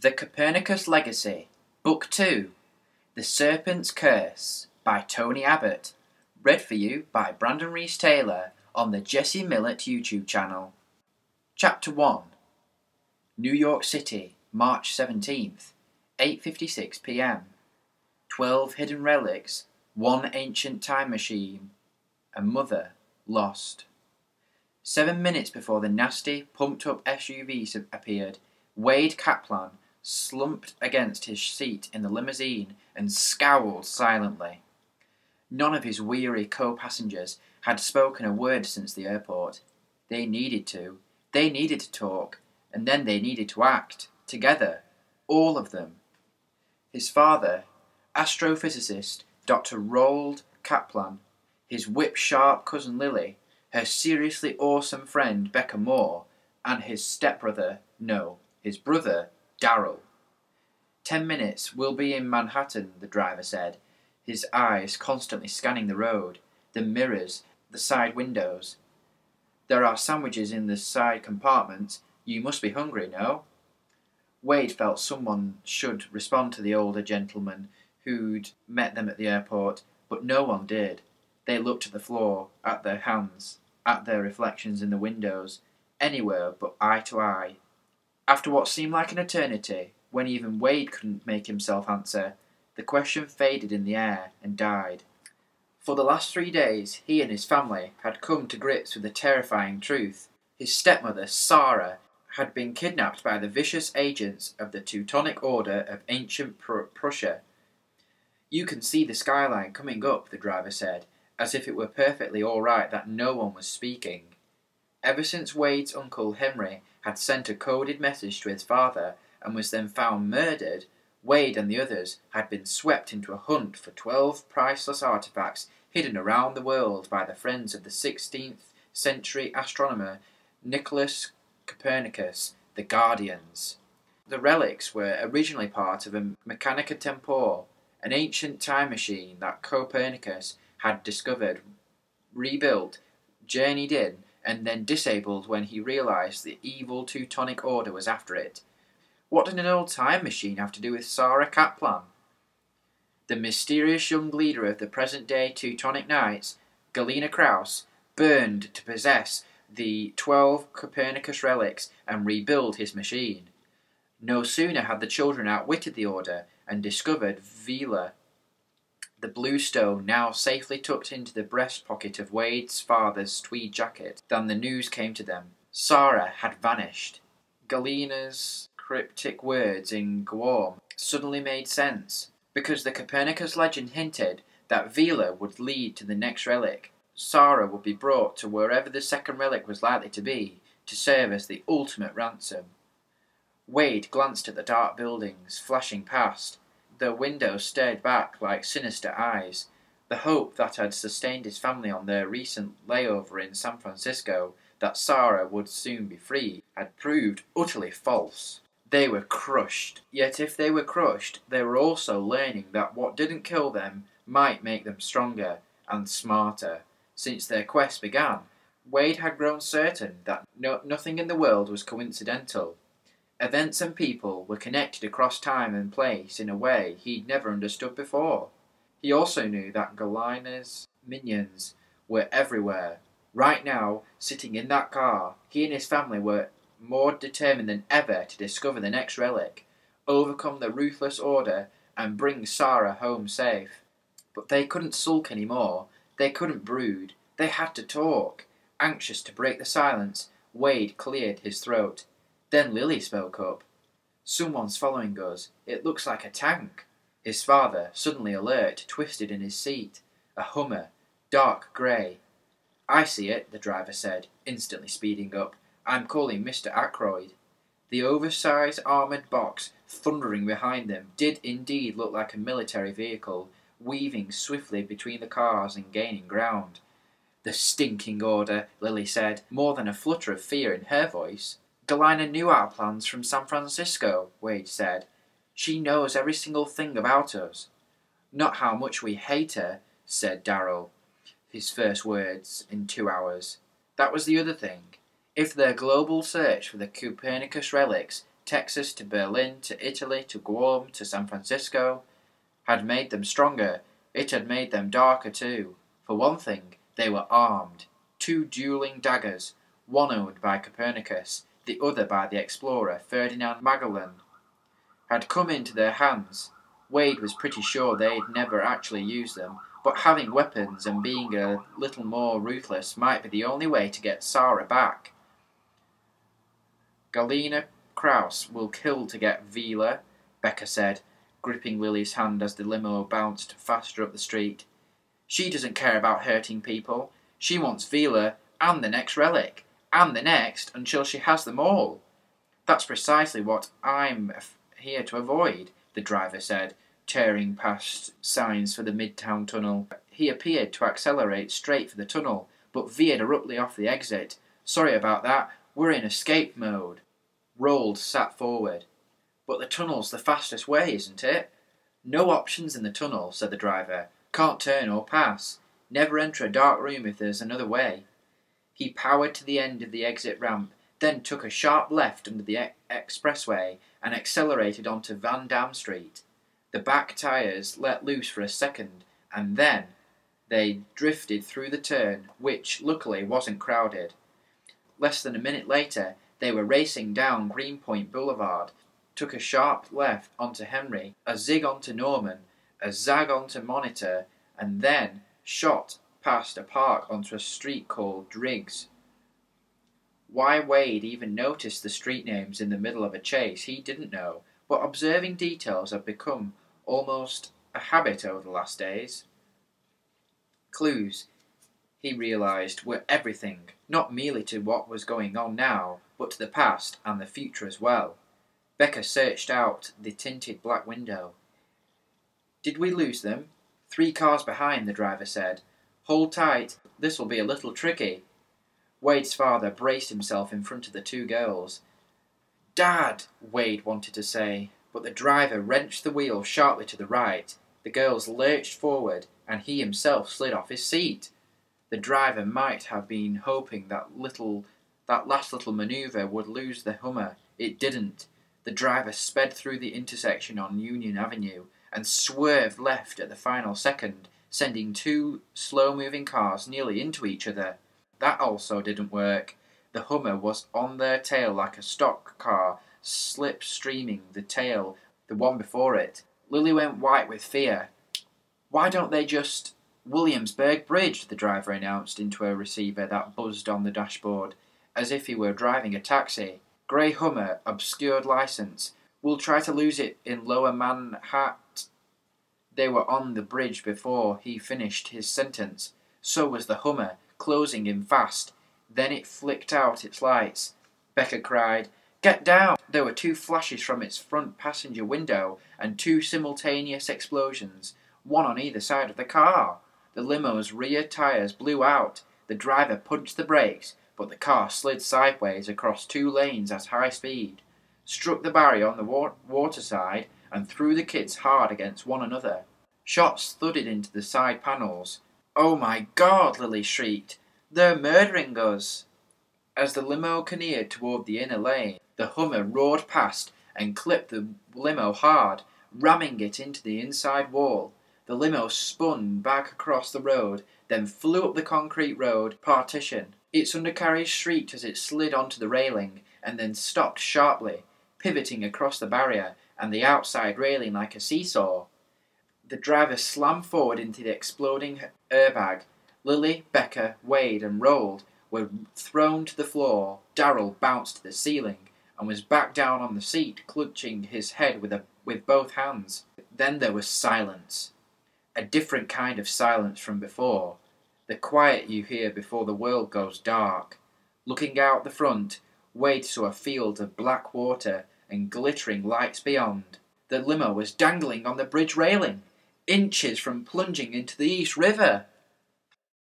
The Copernicus Legacy, Book 2, The Serpent's Curse, by Tony Abbott, read for you by Brandon Rees-Taylor on the Jesse Millett YouTube channel. Chapter 1, New York City, March 17th, 8:56 p.m. 12 hidden relics, 1 ancient time machine, a mother lost. 7 minutes before the nasty, pumped-up SUV appeared, Wade Kaplan slumped against his seat in the limousine and scowled silently. None of his weary co-passengers had spoken a word since the airport. They needed to. They needed to talk, and then they needed to act, together, all of them. His father, astrophysicist Dr. Roald Kaplan, his whip-sharp cousin Lily, her seriously awesome friend Becca Moore, and his his brother, Darryl. 10 minutes, we'll be in Manhattan, the driver said, his eyes constantly scanning the road, the mirrors, the side windows. There are sandwiches in the side compartments. You must be hungry, no? Wade felt someone should respond to the older gentleman who'd met them at the airport, but no one did. They looked at the floor, at their hands, at their reflections in the windows, anywhere but eye to eye. After what seemed like an eternity, when even Wade couldn't make himself answer, the question faded in the air and died. For the last 3 days, he and his family had come to grips with the terrifying truth. His stepmother, Sarah, had been kidnapped by the vicious agents of the Teutonic Order of Ancient Prussia. You can see the skyline coming up, the driver said, as if it were perfectly all right that no one was speaking. Ever since Wade's uncle Henry had sent a coded message to his father and was then found murdered, Wade and the others had been swept into a hunt for 12 priceless artifacts hidden around the world by the friends of the 16th century astronomer Nicholas Copernicus, the Guardians. The relics were originally part of a Mechanica Tempore, an ancient time machine that Copernicus had discovered, rebuilt, journeyed in, and then disabled when he realised the evil Teutonic Order was after it. What did an old time machine have to do with Sarah Kaplan? The mysterious young leader of the present-day Teutonic Knights, Galena Kraus, burned to possess the 12 Copernicus relics and rebuild his machine. No sooner had the children outwitted the Order and discovered Vila, the blue stone now safely tucked into the breast pocket of Wade's father's tweed jacket, than the news came to them. Sarah had vanished. Galena's cryptic words in Guam suddenly made sense, because the Copernicus legend hinted that Vila would lead to the next relic. Sarah would be brought to wherever the second relic was likely to be, to serve as the ultimate ransom. Wade glanced at the dark buildings flashing past. The windows stared back like sinister eyes. The hope that had sustained his family on their recent layover in San Francisco, that Sarah would soon be free, had proved utterly false. They were crushed. Yet if they were crushed, they were also learning that what didn't kill them might make them stronger and smarter. Since their quest began, Wade had grown certain that nothing in the world was coincidental. Events and people were connected across time and place in a way he'd never understood before. He also knew that Galena's minions were everywhere. Right now, sitting in that car, he and his family were more determined than ever to discover the next relic, overcome the ruthless Order, and bring Sarah home safe. But they couldn't sulk anymore. They couldn't brood. They had to talk. Anxious to break the silence, Wade cleared his throat. Then Lily spoke up. "Someone's following us. It looks like a tank." His father, suddenly alert, twisted in his seat. A Hummer, dark grey. "I see it," the driver said, instantly speeding up. "I'm calling Mr. Ackroyd." The oversized armoured box, thundering behind them, did indeed look like a military vehicle, weaving swiftly between the cars and gaining ground. "The stinking Order," Lily said, more than a flutter of fear in her voice. "Galena knew our plans from San Francisco," Wade said. "She knows every single thing about us." "Not how much we hate her," said Darryl, his first words in 2 hours. That was the other thing. If their global search for the Copernicus relics Texas to Berlin to Italy to Guam to San Francisco, had made them stronger. It had made them darker too. For one thing, they were armed. 2 dueling daggers, one owned by Copernicus, the other by the explorer Ferdinand Magellan, had come into their hands. Wade was pretty sure they'd never actually used them, but having weapons and being a little more ruthless might be the only way to get Sarah back. Galena Kraus will kill to get Vila, Becca said, gripping Lily's hand as the limo bounced faster up the street. She doesn't care about hurting people. She wants Vila and the next relic, and the next, until she has them all. That's precisely what I'm here to avoid, the driver said, tearing past signs for the Midtown tunnel. He appeared to accelerate straight for the tunnel, but veered abruptly off the exit. Sorry about that, we're in escape mode. Roald sat forward. But the tunnel's the fastest way, isn't it? No options in the tunnel, said the driver. Can't turn or pass. Never enter a dark room if there's another way. He powered to the end of the exit ramp, then took a sharp left under the expressway and accelerated onto Van Dam Street. The back tyres let loose for a second, and then they drifted through the turn, which luckily wasn't crowded. Less than a minute later, they were racing down Greenpoint Boulevard, took a sharp left onto Henry, a zig onto Norman, a zag onto Monitor, and then shot past a park onto a street called Driggs. Why Wade even noticed the street names in the middle of a chase, he didn't know, but observing details had become almost a habit over the last days. Clues, he realised, were everything, not merely to what was going on now, but to the past and the future as well. Becca searched out the tinted black window. Did we lose them? 3 cars behind, the driver said. Hold tight, this'll be a little tricky. Wade's father braced himself in front of the 2 girls. Dad, Wade wanted to say, but the driver wrenched the wheel sharply to the right. The girls lurched forward, and he himself slid off his seat. The driver might have been hoping that last little manoeuvre would lose the Hummer. It didn't. The driver sped through the intersection on Union Avenue and swerved left at the final second, sending 2 slow-moving cars nearly into each other. That also didn't work. The Hummer was on their tail like a stock car, slipstreaming the tail, the one before it. Lily went white with fear. Why don't they just... Williamsburg Bridge, the driver announced into a receiver that buzzed on the dashboard, as if he were driving a taxi. Grey Hummer, obscured license. We'll try to lose it in Lower Manhattan. They were on the bridge before he finished his sentence. So was the Hummer, closing in fast. Then it flicked out its lights. Becca cried, "Get down!" There were 2 flashes from its front passenger window and 2 simultaneous explosions, one on either side of the car. The limo's rear tyres blew out. The driver punched the brakes, but the car slid sideways across 2 lanes at high speed, struck the barrier on the water side, and threw the kids hard against one another. Shots thudded into the side panels. "Oh my God!" Lily shrieked. "They're murdering us!" As the limo careered toward the inner lane, the Hummer roared past and clipped the limo hard, ramming it into the inside wall. The limo spun back across the road, then flew up the concrete road partition. Its undercarriage shrieked as it slid onto the railing, and then stopped sharply, pivoting across the barrier and the outside railing like a seesaw. The driver slammed forward into the exploding airbag. Lily, Becca, Wade and Roald were thrown to the floor. Darrell bounced to the ceiling and was back down on the seat, clutching his head with both hands. Then there was silence. A different kind of silence from before. The quiet you hear before the world goes dark. Looking out the front, Wade saw a field of black water and glittering lights beyond. The limo was dangling on the bridge railing, inches from plunging into the East River.